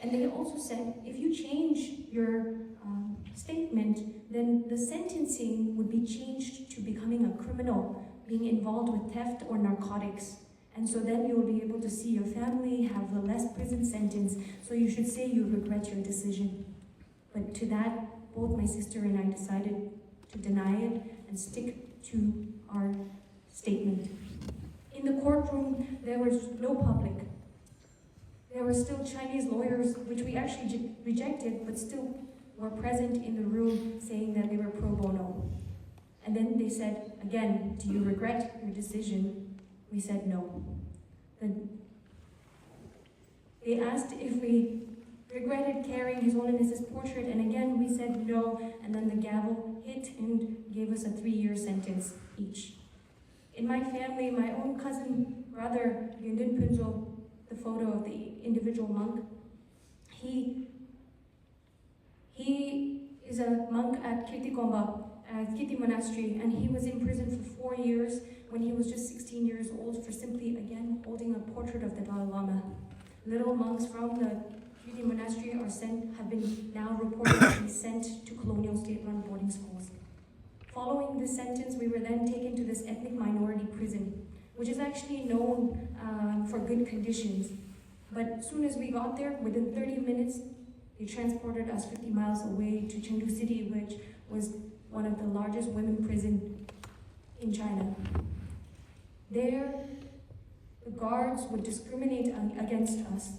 And they also said, if you change your statement, then the sentencing would be changed to becoming a criminal, being involved with theft or narcotics. And so then you will be able to see your family, have a less prison sentence, so you should say you regret your decision. But to that, both my sister and I decided to deny it and stick to our statement. In the courtroom, there was no public. There were still Chinese lawyers, which we actually rejected, but still were present in the room saying that they were pro bono. And then they said, again, do you regret your decision? We said no. Then they asked if we regretted carrying His Holiness's portrait, and again we said no, and then the gavel hit and gave us a 3-year sentence each. In my family, my own cousin, brother, Yundin Punzo, the photo of the individual monk, he is a monk at Kirti Monastery, and he was in prison for 4 years when he was just 16 years old for simply, again, holding a portrait of the Dalai Lama. Little monks from the Kirti Monastery have been now reported to be sent to colonial state-run boarding schools. Following this sentence, we were then taken to this ethnic minority prison, which is actually known for good conditions. But as soon as we got there, within 30 minutes, they transported us 50 miles away to Chengdu City, which was one of the largest women prisons in China. There, the guards would discriminate against us.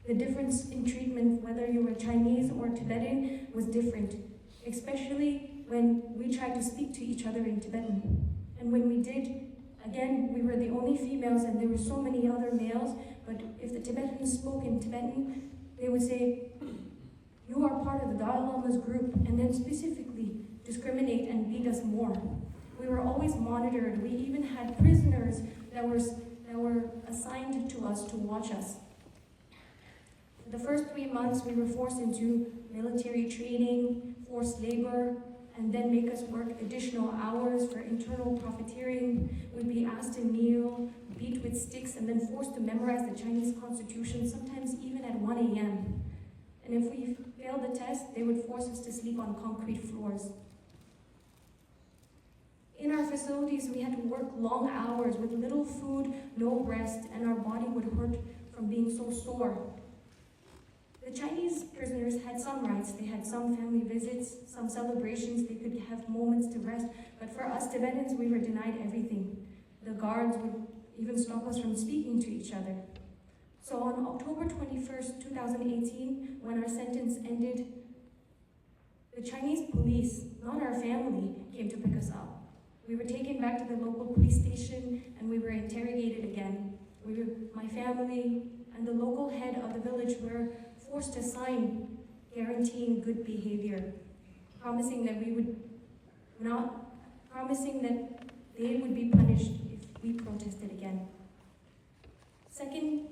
The difference in treatment, whether you were Chinese or Tibetan, was different, especially when we tried to speak to each other in Tibetan. And when we did, again, we were the only females and there were so many other males, but if the Tibetans spoke in Tibetan, they would say, you are part of the Dalai Lama's group, and then specifically discriminate and beat us more. We were always monitored. We even had prisoners that were assigned to us to watch us. For the first 3 months, we were forced into military training, forced labor, and then make us work additional hours for internal profiteering. We'd be asked to kneel, beat with sticks, and then forced to memorize the Chinese constitution, sometimes even at 1 a.m. And if we failed the test, they would force us to sleep on concrete floors. In our facilities, we had to work long hours with little food, no rest, and our body would hurt from being so sore. The Chinese prisoners had some rights. They had some family visits, some celebrations. They could have moments to rest. But for us Tibetans, we were denied everything. The guards would even stop us from speaking to each other. So on October 21st, 2018, when our sentence ended, the Chinese police, not our family, came to pick us up. We were taken back to the local police station and we were interrogated again. My family and the local head of the village were forced to sign guaranteeing good behavior, promising that they would be punished if we protested again. Second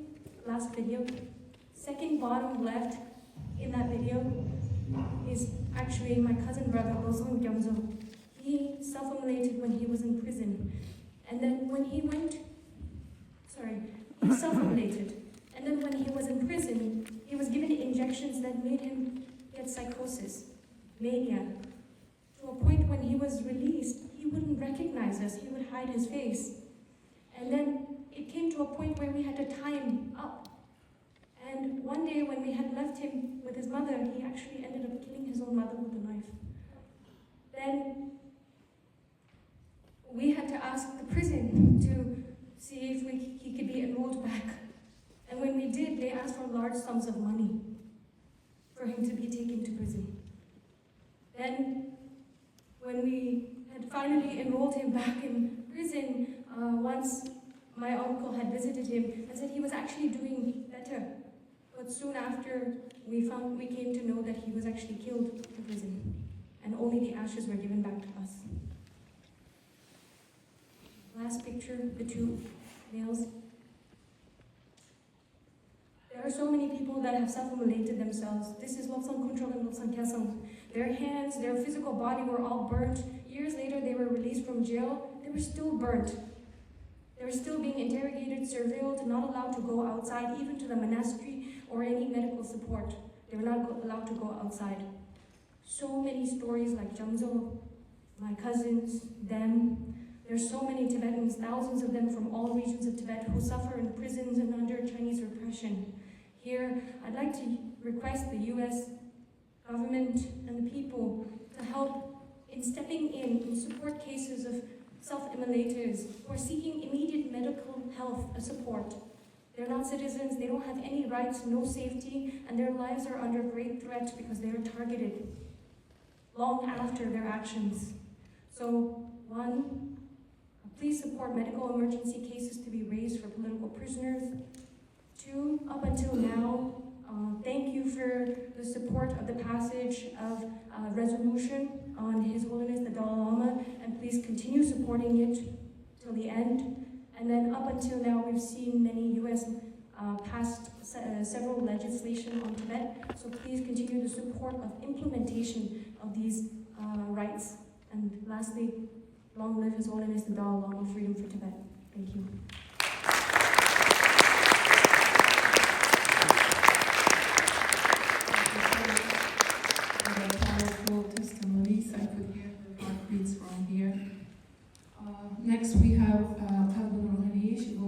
bottom left in that video is actually my cousin brother, Losong Gyamzo. He self-immolated when he was in prison. And then when he self-immolated. And then when he was in prison, he was given injections that made him get psychosis, mania. To a point when he was released, he wouldn't recognize us, he would hide his face. And then it came to a point where we had to tie him up. And one day when we had left him with his mother, he actually ended up killing his own mother with a knife. Then we had to ask the prison to see if he could be enrolled back. And when we did, they asked for large sums of money for him to be taken to prison. Then when we had finally enrolled him back in prison, once my uncle had visited him and said he was actually doing better. But soon after, we came to know that he was actually killed in prison, and only the ashes were given back to us. Last picture, the two males. There are so many people that have self-immolated themselves. This is Lobsang Kuntrol and Lobsang Kyasang. Their hands, their physical body were all burnt. Years later, they were released from jail. They were still burnt. They were still being interrogated, surveilled, not allowed to go outside, even to the monastery or any medical support. They were not allowed to go outside. So many stories like Jamzo, my cousins, them. There's so many Tibetans, thousands of them from all regions of Tibet, who suffer in prisons and under Chinese repression. Here, I'd like to request the US government and the people to help in stepping in support cases of self-immolators who are seeking immediate medical health support. They're not citizens, they don't have any rights, no safety, and their lives are under great threat because they are targeted long after their actions. So, one, please support medical emergency cases to be raised for political prisoners. Two, up until now, thank you for the support of the passage of resolution on His Holiness the Dalai Lama, and please continue supporting it till the end. And then up until now, we've seen many US passed several legislation on Tibet, so please continue the support of implementation of these rights. And lastly, long live His Holiness the Dalai Lama, freedom for Tibet. Thank you.